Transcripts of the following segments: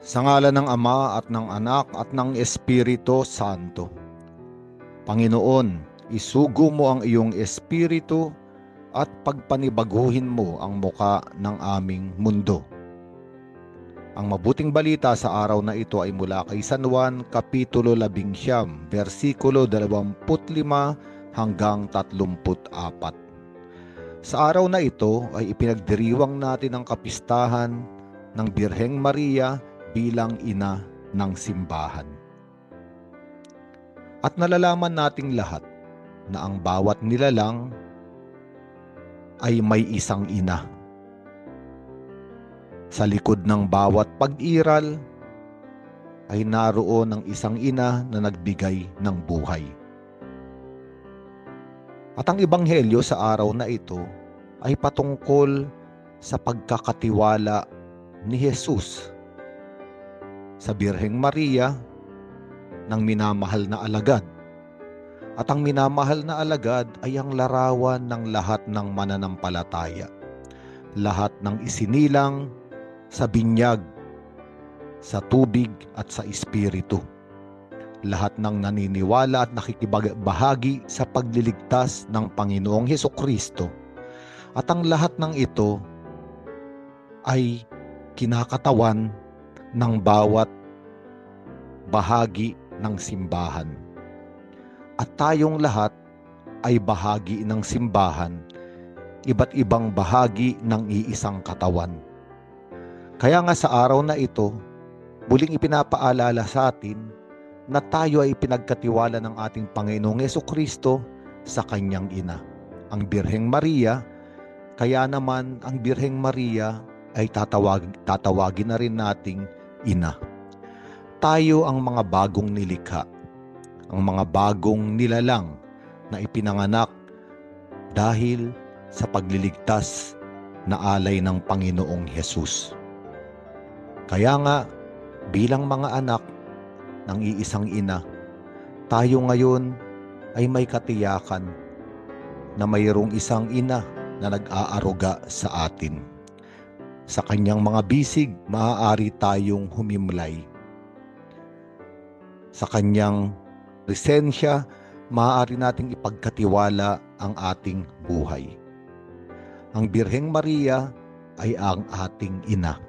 Sa ngalan ng Ama at ng Anak at ng Espiritu Santo. Panginoon, isugo mo ang iyong Espiritu at pagpanibaguhin mo ang muka ng aming mundo. Ang mabuting balita sa araw na ito ay mula kay San Juan, Kapitulo 11, versikulo 25 hanggang 34. Sa araw na ito ay ipinagdiriwang natin ang kapistahan ng Birheng Maria bilang ina ng simbahan. At nalalaman nating lahat na ang bawat nilalang ay may isang ina. Sa likod ng bawat pag-iral ay naroon ang isang ina na nagbigay ng buhay. At ang ebanghelyo sa araw na ito ay patungkol sa pagkakatiwala ni Jesus sa Birheng Maria ng minamahal na alagad. At ang minamahal na alagad ay ang larawan ng lahat ng mananampalataya. Lahat ng isinilang sa binyag, sa tubig at sa espiritu. Lahat ng naniniwala at nakikibahagi sa pagliligtas ng Panginoong Hesukristo. At ang lahat ng ito ay kinakatawan ng bawat bahagi ng simbahan. At tayong lahat ay bahagi ng simbahan, iba't ibang bahagi ng iisang katawan. Kaya nga sa araw na ito, muling ipinapaalala sa atin na tayo ay pinagkatiwala ng ating Panginoong Hesukristo sa kanyang ina, ang Birheng Maria. Kaya naman ang Birheng Maria ay tatawagin na rin nating ina. Tayo ang mga bagong nilikha, ang mga bagong nilalang na ipinanganak dahil sa pagliligtas na alay ng Panginoong Hesus. Kaya nga, bilang mga anak ng iisang ina, tayo ngayon ay may katiyakan na mayroong isang ina na nag-aaruga sa atin. Sa kanyang mga bisig, maaari tayong humimlay. Sa kanyang presensya, maaari nating ipagkatiwala ang ating buhay. Ang Birheng Maria ay ang ating ina,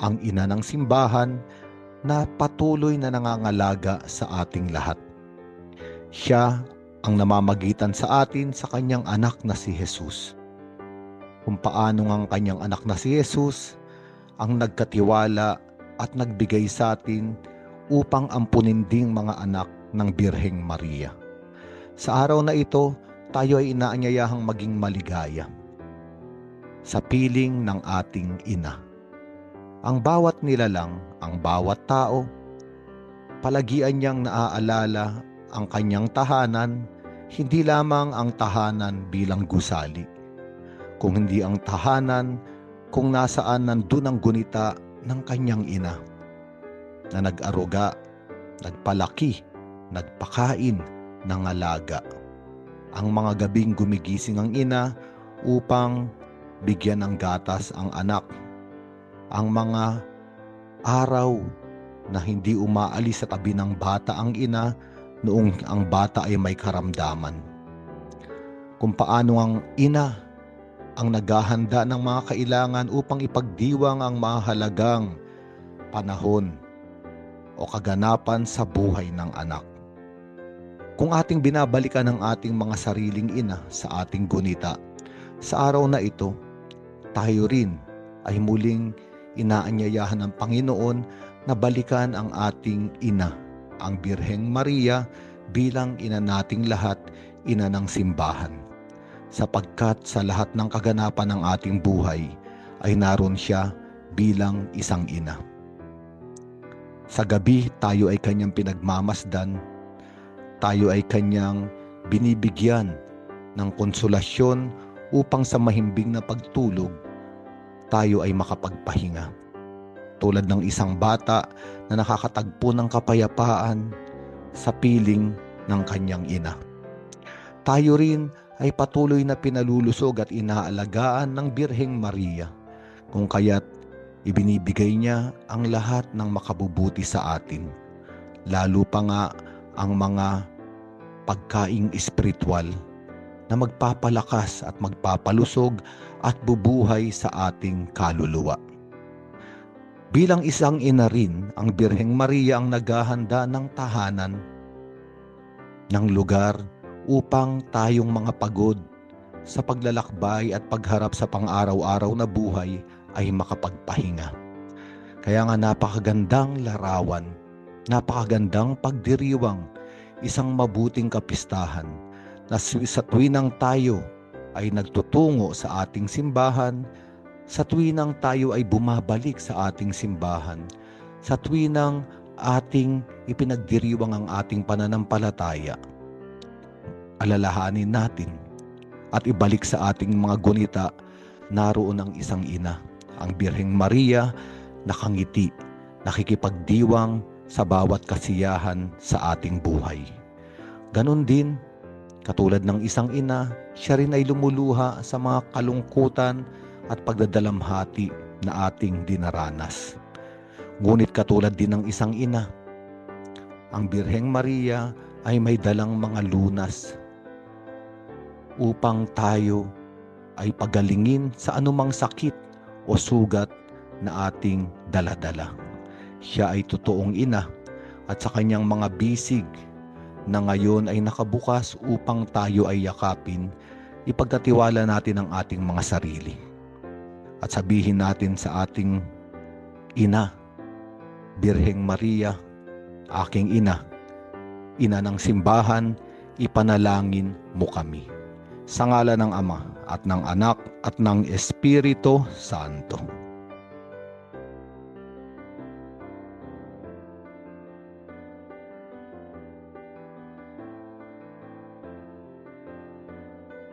ang ina ng simbahan na patuloy na nangangalaga sa ating lahat. Siya ang namamagitan sa atin sa kanyang anak na si Jesus. Kung paano ang kanyang anak na si Jesus ang nagkatiwala at nagbigay sa atin upang ampunin ding mga anak ng Birheng Maria. Sa araw na ito, tayo ay inaanyayahang maging maligaya sa piling ng ating ina. Ang bawat nilalang, ang bawat tao, palagian niyang naaalala ang kanyang tahanan, hindi lamang ang tahanan bilang gusali, kung hindi ang tahanan kung nasaan nandun ang gunita ng kanyang ina na nag-aruga, nagpalaki, nagpakain, nangalaga. Ang mga gabing gumigising ang ina upang bigyan ng gatas ang anak. Ang mga araw na hindi umaalis sa tabi ng bata ang ina noong ang bata ay may karamdaman. Kung paano ang ina ang naghahanda ng mga kailangan upang ipagdiwang ang mahalagang panahon o kaganapan sa buhay ng anak. Kung ating binabalikan ang ating mga sariling ina sa ating gunita, sa araw na ito, tayo rin ay muling inaanyayahan ng Panginoon na balikan ang ating ina, ang Birheng Maria, bilang ina nating lahat, ina ng simbahan. Sapagkat sa lahat ng kaganapan ng ating buhay ay naroon siya bilang isang ina. Sa gabi, tayo ay kanyang pinagmamasdan, tayo ay kanyang binibigyan ng konsolasyon upang sa mahimbing na pagtulog, tayo ay makapagpahinga. Tulad ng isang bata na nakakatagpo ng kapayapaan sa piling ng kanyang ina. Tayo rin ay patuloy na pinalulusog at inaalagaan ng Birheng Maria, kung kaya't Ibinibigay niya ang lahat ng makabubuti sa atin, lalo pa nga ang mga pagkaing espiritual na magpapalakas at magpapalusog at bubuhay sa ating kaluluwa. Bilang isang ina rin, ang Birheng Maria ang naghahanda ng tahanan, ng lugar upang tayong mga pagod sa paglalakbay at pagharap sa pang-araw-araw na buhay ay makapagpahinga. Kaya nga napakagandang larawan, napakagandang pagdiriwang, isang mabuting kapistahan na sa tuwinang tayo ay nagtutungo sa ating simbahan, sa tuwinang tayo ay bumabalik sa ating simbahan, sa tuwinang ating ipinagdiriwang ang ating pananampalataya, alalahanin natin at ibalik sa ating mga gunita, naroon ang isang ina, ang Birheng Maria, nakangiti, nakikipagdiwang sa bawat kasiyahan sa ating buhay. Ganon din, katulad ng isang ina, siya rin ay lumuluha sa mga kalungkutan at pagdadalamhati na ating dinaranas. Ngunit katulad din ng isang ina, ang Birheng Maria ay may dalang mga lunas upang tayo ay pagalingin sa anumang sakit o sugat na ating daladala. Siya ay totoong ina at sa kanyang mga bisig na ngayon ay nakabukas upang tayo ay yakapin, ipagkatiwala natin ang ating mga sarili. At sabihin natin sa ating ina, Birheng Maria, aking ina, ina ng simbahan, ipanalangin mo kami. Sa ngalan ng Ama at ng Anak at ng Espiritu Santo.